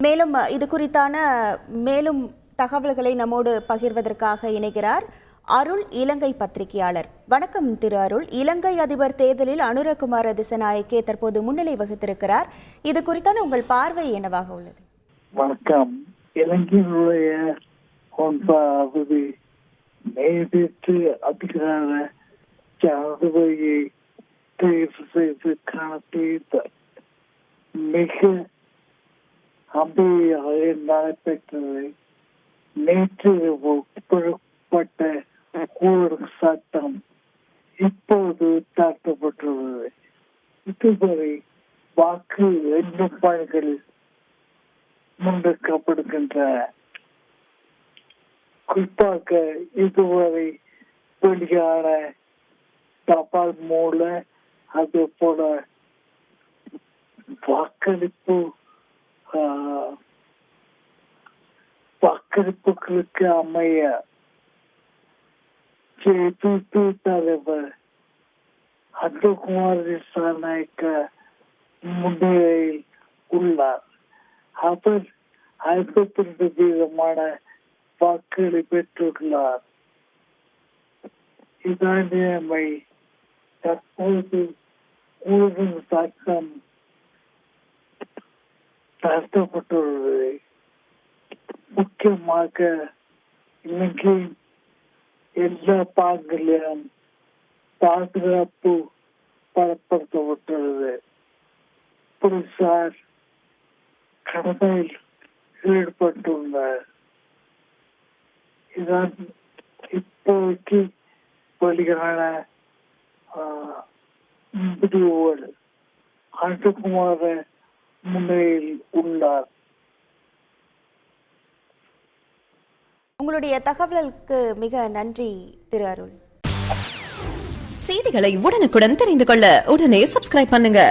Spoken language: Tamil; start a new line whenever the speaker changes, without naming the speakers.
மேலும் இது குறித்தான மேலும் தகவல்களை நம்மோடு பகிர்வதற்காக இணைகிறார் அருள், இலங்கை பத்திரிகையாளர். வணக்கம் திரு அருள். இலங்கை அதிபர் தேர்தலில் அனுரகுமார திசநாயக்கே தற்போது முன்னிலை வகித்திருக்கிறார். இது குறித்தான உங்கள் பார்வை என்னவாக உள்ளது?
வணக்கம். இலங்கையினுடைய 9வது நேரிட்டு அதிகார ஜனாதிபதியை தேர்வு செய்வதற்கான தேர்தல் மிக அமைதியாக நடைபெற்றது. நேற்று புறப்பட்ட ஊழல் சட்டம் இப்போது தாக்கப்பட்டுள்ளது. இதுவரை வாக்கு எண்ணும் பணிகள் முன்னெடுக்கப்படுகின்றன. குறிப்பாக இதுவரை வெளியான தபால் மூல அதே போல வாக்களிப்புகளுக்கு அமைய ஜேபிபி தலைவர் அனுரகுமார திசாநாயக்க முன்னிலையில் உள்ளார். அவர் 52% வாக்குகளை பெற்றுள்ளார். இதான் நிலைமை. தற்போது ஊழல் சட்டம் நடத்தப்பட்டுள்ளது. முக்கியமாக இலங்கையின் எல்லா பாகங்களிலும் பாதுகாப்பு பலப்படுத்தப்பட்டுள்ளது. போலீசார் கடமையில் ஈடுபட்டுள்ளனர். இதான் இப்போதைக்கு வெளியான முடிவுகள். அனுரகுமார முன்னிலையில் உள்ளார்.
உங்களுடைய தகவலுக்கு மிக நன்றி திரு அருள்.
செய்திகளை உடனுக்குடன் தெரிந்து கொள்ள உடனே சப்ஸ்கிரைப் பண்ணுங்க.